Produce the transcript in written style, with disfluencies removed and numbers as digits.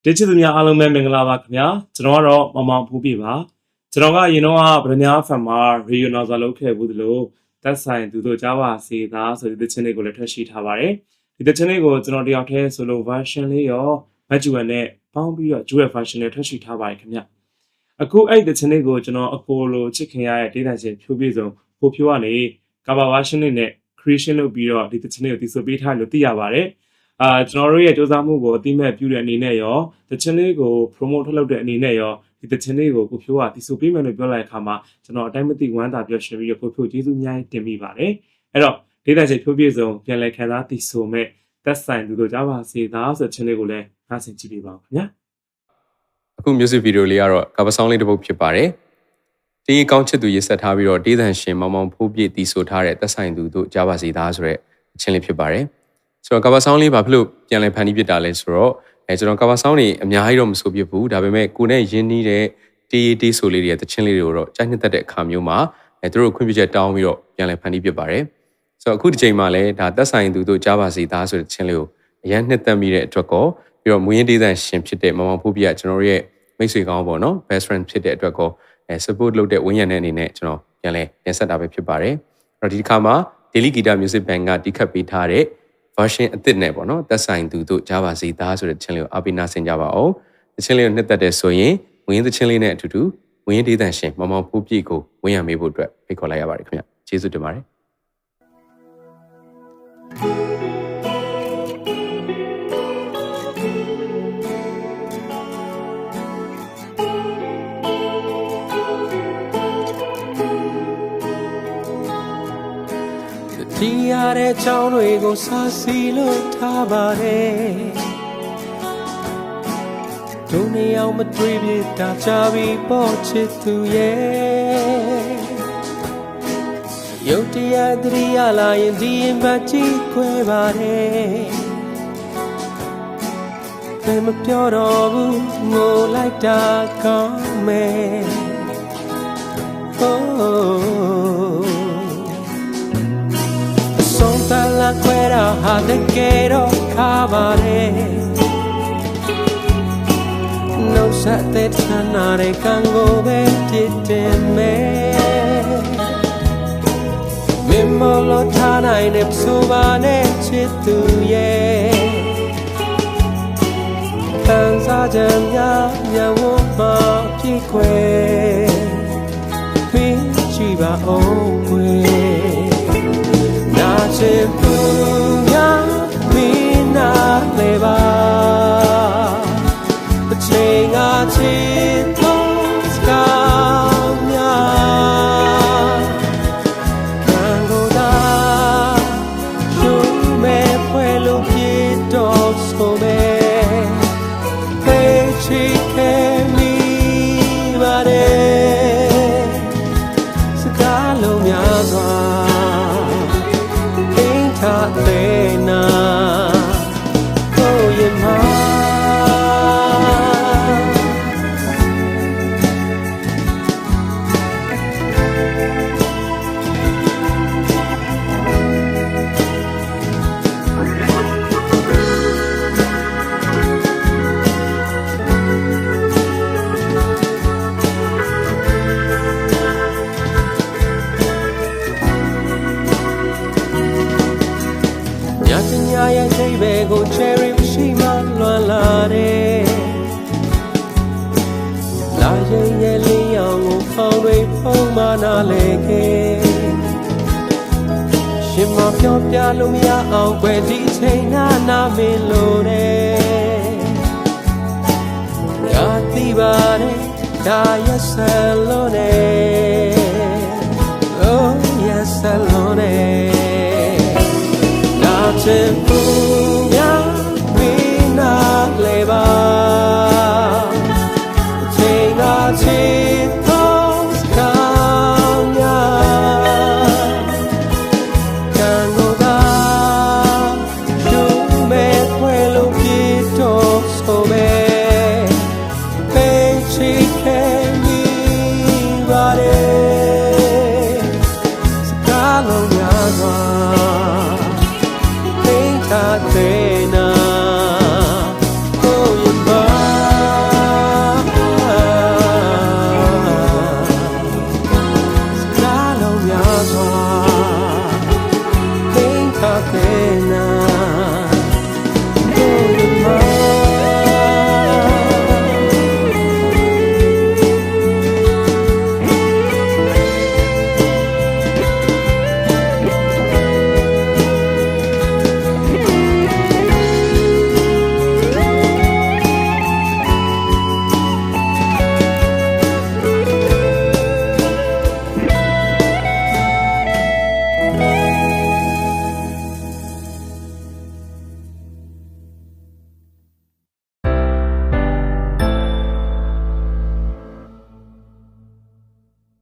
ဒီချစ်သူများအားလုံးပဲမင်္ဂလာပါခင်ဗျာကျွန်တော်ကတော့မမောင်ဖူးပြပါကျွန်တော်ကရင်တော့ဗရမ ्या ဖန်မှာရေဒီယိုနောက်စာလုပ်ခဲ့ဘူးသလိုတက်ဆိုင်သူတို့ကြားပါစေသားဆိုတဲ့တခြင်းလေးကိုလည်းထွက်ရှိထားပါတယ်ဒီတခြင်းလေးကိုကျွန်တော်တယောက်တည်း solo version လေးရော Majuan နဲ့ပေါင်းပြီးတော့ dual version နဲ့ထွက်ရှိထားပါတယ်ခင်ဗျအခုအဲ့တခြင်းလေးကိုကျွန်တော်အကိုလိုချစ်ခင်ရတဲ့ဒေတာရှင်ဖြိုးပြည့်စုံဖိုးဖြိုးကနေ cover version လေးနဲ့ creation လုပ်ပြီးတော့ဒီတခြင်းလေးကိုတည်ဆိုပေးထားလို့သိရပါတယ်ကျွန်တော်တို့ရဲ့စူးစမ်းမှုကိုအတိမဲ့ပြုတဲ့အနေနဲ့ရောတခြင်းလေးကို promote ထုတ်လုပ်တဲ့အနေနဲ့ရောဒီတခြင်းလေးကိုကိုဖြိုးကတည်ဆိုပေးမယ်လို့ပြောလိုက်ခါမှာကျွန်တော်အတိုင်းမသိဝမ်းသာပြောရှင်ပြီးတော့ကိုဖြိုးကျေးဇူးအများကြီးတင်မိပါတယ်အဲ့တော့ဒေတာရှင်ဖြိုးပြည့်စုံပြန်လည်ခံစားတည်ဆိုမဲ့သက်ဆိုင်သူတို့ကြားပါစေသားဆိုတဲ့ခြင်းလေးကိုလည်းနားဆင်ကြည့်ပေးပါဦးခင်ဗျာအခု music video လေးကတော့ cover song လေးတစ်ပုဒ်ဖြစ်ပါတယ်ဒီကောင်းချစ်သူရေးဆက်ထားပြီးတော့ဒေသန်ရှင်မောင်မောင်ဖိုးပြည့်တည်ဆိုထားတဲ့သက်ဆိုင်သူတို့ကြားပါစေသားဆိုတဲ့ခြင်းလေးဖြစ်ပါတယ်ဆိုတော့ cover song လေးဘာဖြစ်လို့ပြန်လည်ဖန်တီးပြတာလဲဆိုတော့ကျွန်တော် cover song တွေအများကြီးတော့မဆိုပြဘူးဒါပေမဲ့ကိုနဲ့ရင်းနှီးတဲ့တေးဆိုလေးတွေရဲ့တခြင်းလေးတွေကိုတော့ကြိုက်နှစ်သက်တဲ့အခါမျိုးမှာသူတို့ခွင့်ပြုချက်တောင်းပြီးတော့ပြန်လည်ဖန်တီးပြပါတယ်ဆိုတော့အခုဒီချိန်မှာလည်းဒါသက်ဆိုင်သူတို့ကြားပါစေသားဆိုတဲ့ခြင်းလေးကိုအရင်နှစ်သက်မိတဲ့အတွက်ကောပြီးတော့မူရင်းဒေသန်ရှင်ဖြစ်တဲ့မောင်မောင်ဖိုးပြကျွန်တော်ရဲ့မိတ်ဆွေကောင်းပေါ့နော် best friend ဖြစ်တဲ့အတွက်ကောsupport လုပ်တဲ့ဝင်းရံတဲ့အနေနဲ့ကျွန်တော်ပြန်လဲတင်ဆက်တာပဲဖြစ်ပါတယ်အဲ့တော့ဒီတစ်ခါမှာ Daily Guitar Music Band ကတီးခတ်ပေးထားတဲ့ version အသစ်နဲ့ပေါ့နော်သက်ဆိုင်သူတို့ကြားပါစေသားဆိုတဲ့ချင်းလေးကိုအားပေးနာဆင်ကြပါအောင်ဒီချင်းလေးကိုနှစ်သက်တဲ့ဆိုရင်ဝင်းသချင်းလေးနဲ့အတူတူဝင်းဒေသန်ရှင်မောင်မောင်ဖိုးပြည့်ကိုဝင်းရံမေးဖို့အတွက်ဖိတ်ခေါ်လိုက်ရပါတယ်ခင်ဗျကျေးဇူးတင်ပါတယ်ဒီရတဲ့ချောင်းတွေကိုစားစီလို့ထားပါတယ်ဒုနေအောင်မတွေ့ပြတာချပြီးပေါ်ချစ်သူရဲ့ရုတ်တရက်တည်းရလာရင်ဒီရင်မကြည့်ခွဲပါတယ်ဘယ်မပြောတော့ဘူးငိုလိုက်တာကောင်းမယ်la cuera ha de quiero cabare no sa te tanare kango be titeme mimolo thanai ne psuba ne chitu ye tan sa jam ya nya wo ma phi kwe mi chi ba o kwe Punya mina leva Chenga chito skamya Kangoda Yume puelo pito some Pechi ke mi vare Sakalo myazwa Tena oh yeah ma Yaya baby go cherry shima lwa de La ye li yang go phang dui phong ma na le ke Shin ma phyo pya lo mya aung kwe di chain na na min lo de Ya ti ba de da yes lo ne Oh yes lo ne Tempo